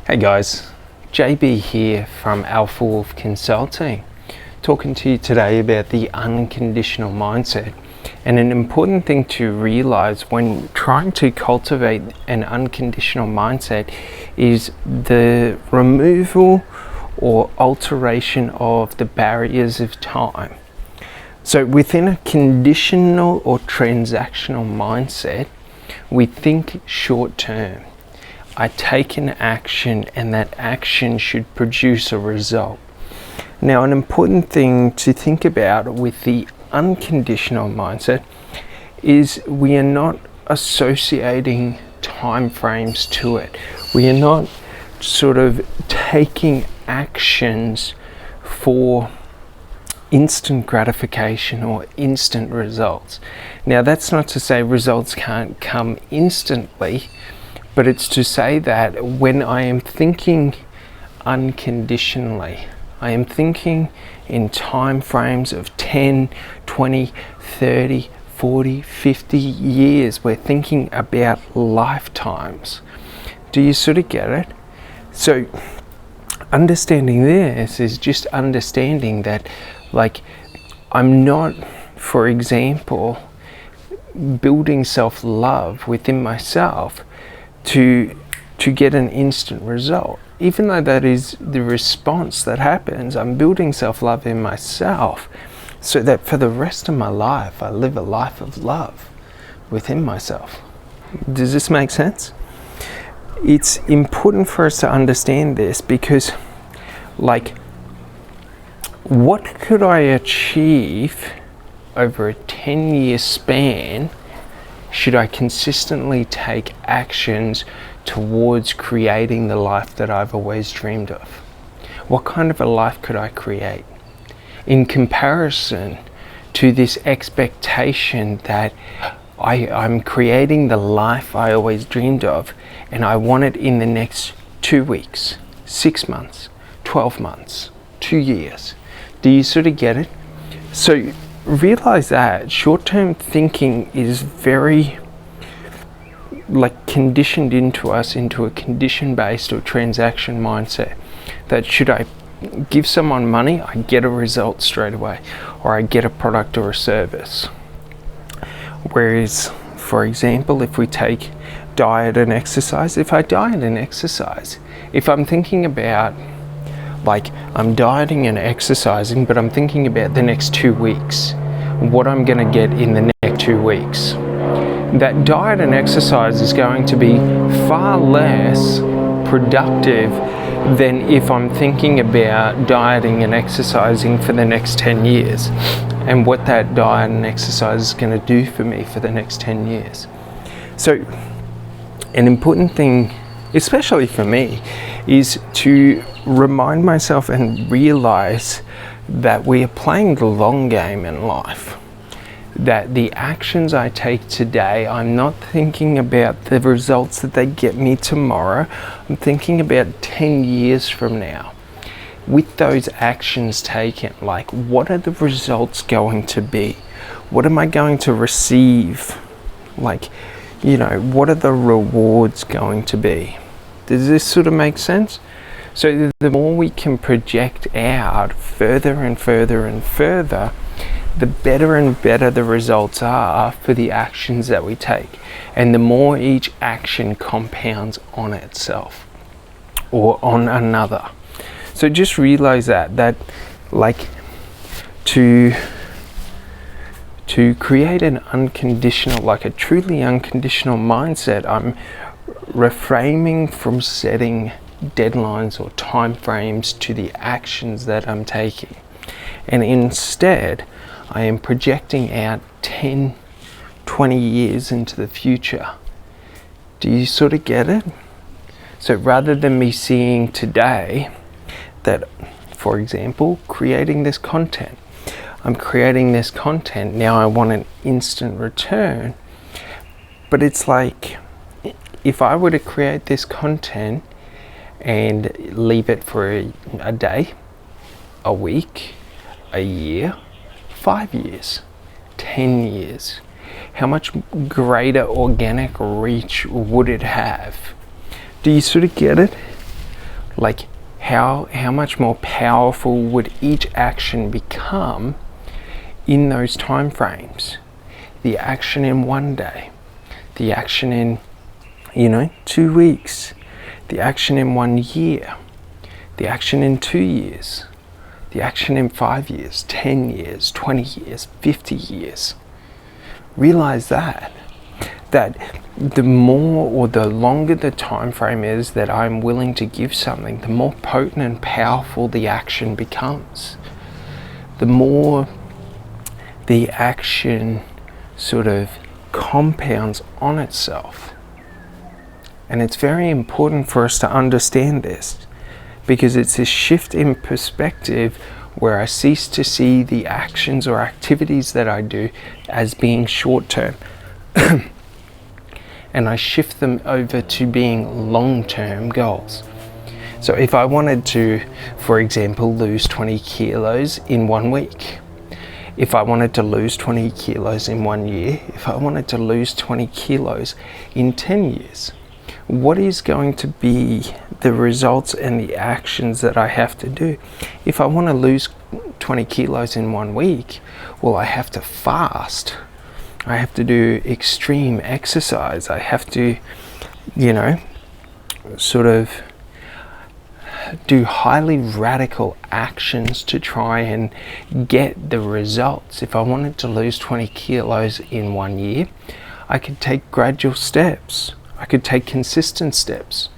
Hey guys, JB here from Alpha Wolf Consulting, talking to you today about the unconditional mindset. And an important thing to realize when trying to cultivate an unconditional mindset is the removal or alteration of the barriers of time. So within a conditional or transactional mindset, we think short term. I take an action and that action should produce a result. Now, an important thing to think about with the unconditional mindset is we are not associating time frames to it. We are not sort of taking actions for instant gratification or instant results. Now, that's not to say results can't come instantly, but it's to say that when I am thinking unconditionally, I am thinking in time frames of 10, 20, 30, 40, 50 years. We're thinking about lifetimes. Do you sort of get it? So understanding this is just understanding that, like, I'm not, for example, building self-love within myself to get an instant result. Even though that is the response that happens, I'm building self-love in myself so that for the rest of my life, I live a life of love within myself. Does this make sense? It's important for us to understand this because, like, what could I achieve over a 10-year span should I consistently take actions towards creating the life that I've always dreamed of? What kind of a life could I create in comparison to this expectation that I'm creating the life I always dreamed of and I want it in the next 2 weeks, 6 months, 12 months, 2 years? Do you sort of get it? So realize that short-term thinking is very conditioned into us into a condition-based or transaction mindset, that should I give someone money, I get a result straight away, or I get a product or a service. Whereas, for example, if we take diet and exercise, if I diet and exercise, if I'm thinking about, like, I'm dieting and exercising, but I'm thinking about the next 2 weeks, what I'm going to get in the next 2 weeks. That diet and exercise is going to be far less productive than if I'm thinking about dieting and exercising for the next 10 years and what that diet and exercise is going to do for me for the next 10 years. So an important thing, especially for me, is to remind myself and realize that we are playing the long game in life. That the actions I take today, I'm not thinking about the results that they get me tomorrow. I'm thinking about 10 years from now. With those actions taken, like, what are the results going to be? What am I going to receive? Like, what are the rewards going to be? Does this sort of make sense? So the more we can project out further and further and further, the better and better the results are for the actions that we take. And the more each action compounds on itself or on another. So just realize that like, to create an unconditional, like a truly unconditional mindset, I'm refraining from setting deadlines or time frames to the actions that I'm taking. And instead, I am projecting out 10, 20 years into the future. Do you sort of get it? So rather than me seeing today that, for example, creating this content, I'm creating this content, now I want an instant return. But it's like, if I were to create this content and leave it for a day, a week, a year, 5 years, 10 years, how much greater organic reach would it have? Do you sort of get it? Like how much more powerful would each action become in those time frames? The action in 1 day, the action in 2 weeks, the action in 1 year, the action in 2 years, the action in 5 years, 10 years, 20 years, 50 years. Realize that the more or the longer the time frame is that I'm willing to give something, the more potent and powerful the action becomes. The more the action sort of compounds on itself. And it's very important for us to understand this, because it's a shift in perspective where I cease to see the actions or activities that I do as being short term. And I shift them over to being long-term goals. So if I wanted to, for example, lose 20 kilos in 1 week, if I wanted to lose 20 kilos in 1 year, if I wanted to lose 20 kilos in 10 years, what is going to be the results and the actions that I have to do? If I want to lose 20 kilos in 1 week, well, I have to fast. I have to do extreme exercise. I have to, sort of do highly radical actions to try and get the results. If I wanted to lose 20 kilos in 1 year, I could take gradual steps. I could take consistent steps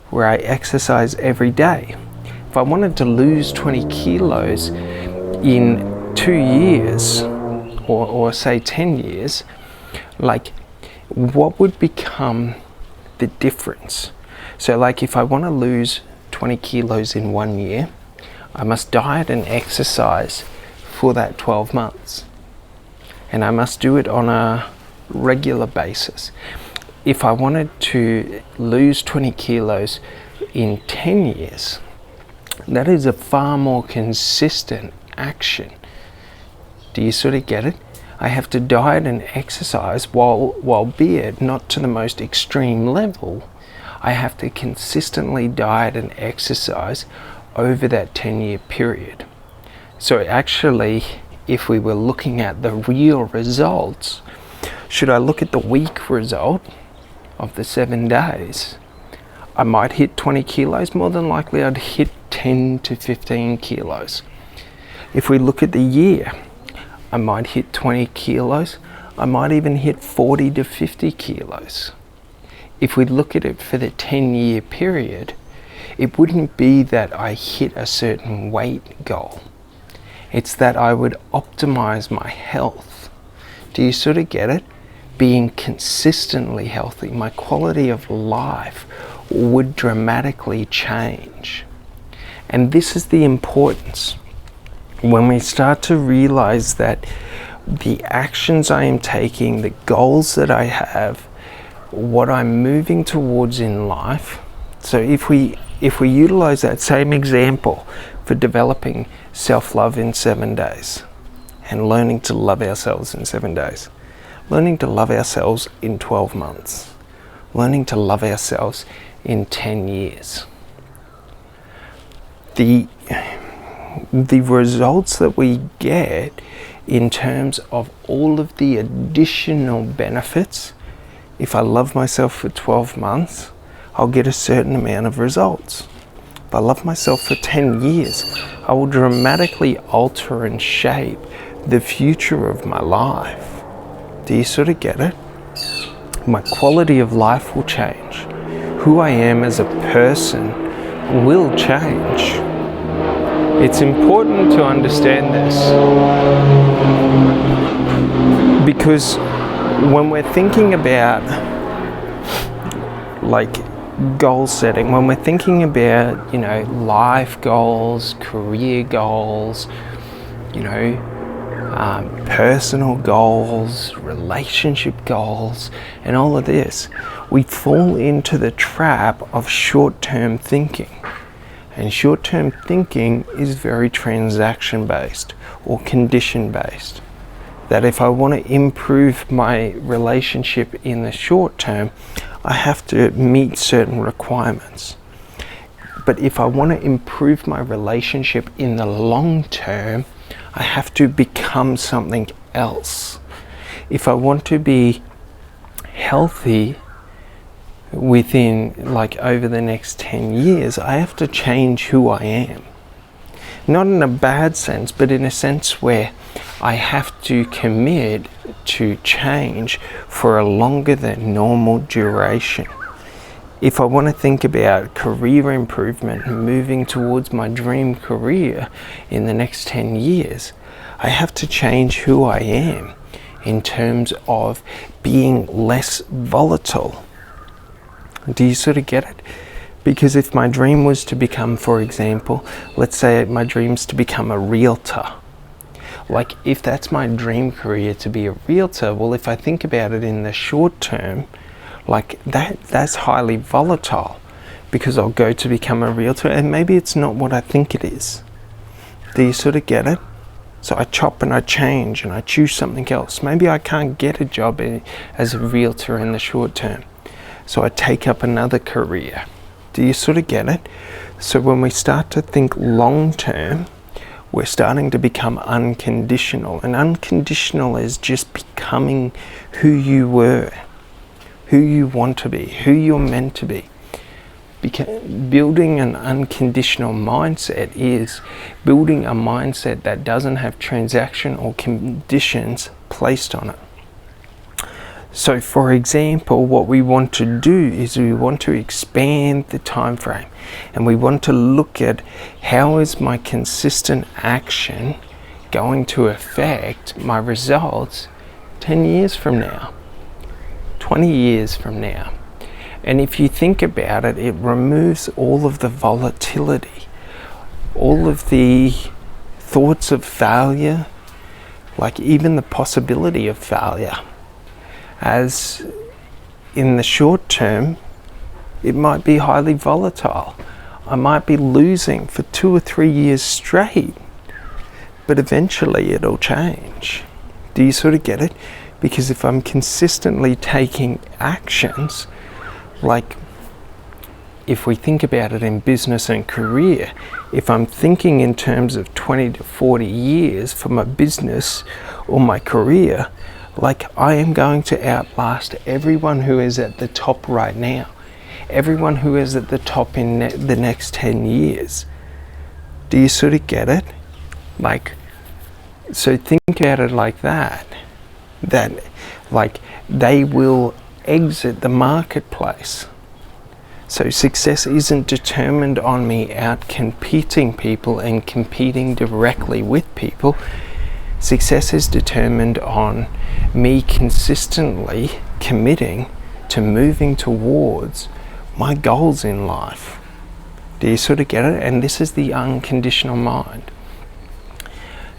where I exercise every day. If I wanted to lose 20 kilos in 2 years, or say 10 years, like what would become the difference? So like if I want to lose 20 kilos in 1 year, I must diet and exercise for that 12 months. And I must do it on a regular basis. If I wanted to lose 20 kilos in 10 years, that is a far more consistent action. Do you sort of get it? I have to diet and exercise, while be it not to the most extreme level, I have to consistently diet and exercise over that 10-year period. So actually, if we were looking at the real results, should I look at the week result of the 7 days? I might hit 20 kilos, more than likely I'd hit 10 to 15 kilos. If we look at the year, I might hit 20 kilos, I might even hit 40 to 50 kilos. If we look at it for the 10-year period, it wouldn't be that I hit a certain weight goal. It's that I would optimize my health. Do you sort of get it? Being consistently healthy, my quality of life would dramatically change. And this is the importance. When we start to realize that the actions I am taking, the goals that I have, what I'm moving towards in life. So if we utilize that same example for developing self-love in 7 days and learning to love ourselves in 7 days, learning to love ourselves in 12 months, learning to love ourselves in 10 years. The results that we get in terms of all of the additional benefits, if I love myself for 12 months, I'll get a certain amount of results. If I love myself for 10 years, I will dramatically alter and shape the future of my life. Do you sort of get it? My quality of life will change. Who I am as a person will change. It's important to understand this, because when we're thinking about like goal setting, when we're thinking about, life goals, career goals, personal goals, relationship goals, and all of this, we fall into the trap of short-term thinking. And short-term thinking is very transaction-based or condition-based. That if I want to improve my relationship in the short term, I have to meet certain requirements. But if I want to improve my relationship in the long term, I have to become something else. If I want to be healthy within, like, over the next 10 years, I have to change who I am. Not in a bad sense, but in a sense where I have to commit to change for a longer than normal duration. If I want to think about career improvement and moving towards my dream career in the next 10 years, I have to change who I am in terms of being less volatile. Do you sort of get it? Because if my dream was to become, for example, let's say my dream's to become a realtor. Like, if that's my dream career, to be a realtor, well, if I think about it in the short term, like that's highly volatile, because I'll go to become a realtor and maybe it's not what I think it is. Do you sort of get it? So I chop and I change and I choose something else. Maybe I can't get a job as a realtor in the short term, so I take up another career. Do you sort of get it? So when we start to think long term, we're starting to become unconditional. And unconditional is just becoming who you were, who you want to be, who you're meant to be. Building an unconditional mindset is building a mindset that doesn't have transaction or conditions placed on it. So, for example, what we want to do is we want to expand the time frame, and we want to look at how is my consistent action going to affect my results 10 years from now, 20 years from now. And if you think about it, it removes all of the volatility, all of the thoughts of failure, like even the possibility of failure. As in the short term, it might be highly volatile. I might be losing for 2 or 3 years straight, but eventually it'll change. Do you sort of get it? Because if I'm consistently taking actions, like if we think about it in business and career, if I'm thinking in terms of 20 to 40 years for my business or my career, like I am going to outlast everyone who is at the top right now, everyone who is at the top in the next 10 years. Do you sort of get it? Like, so think about it like that like they will exit the marketplace. So success isn't determined on me out competing people and competing directly with people. Success is determined on me consistently committing to moving towards my goals in life. Do you sort of get it? And this is the unconditional mind.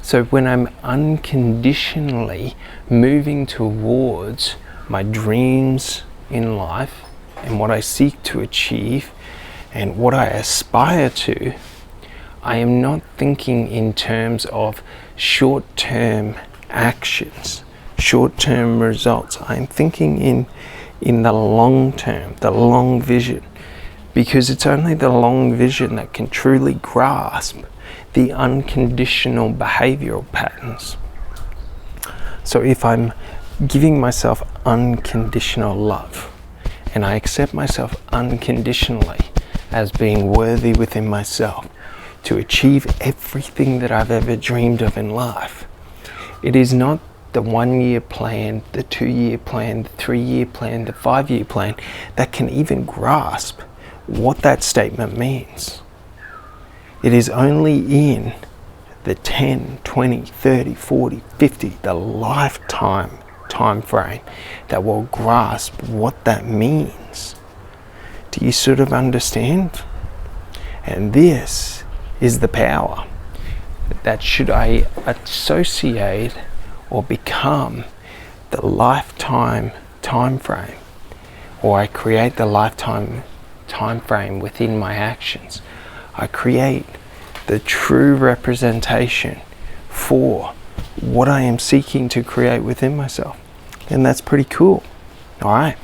So when I'm unconditionally moving towards my dreams in life and what I seek to achieve and what I aspire to, I am not thinking in terms of short-term actions, short-term results. I'm thinking in the long term, the long vision, because it's only the long vision that can truly grasp the unconditional behavioral patterns. So if I'm giving myself unconditional love and I accept myself unconditionally as being worthy within myself to achieve everything that I've ever dreamed of in life, it is not the 1 year plan, the 2 year plan, the 3 year plan, the 5 year plan that can even grasp what that statement means. It is only in the 10, 20, 30, 40, 50, the lifetime time frame that will grasp what that means. Do you sort of understand? And this is the power that should I associate or become the lifetime time frame, or I create the lifetime time frame within my actions, I create the true representation for what I am seeking to create within myself. And that's pretty cool. All right.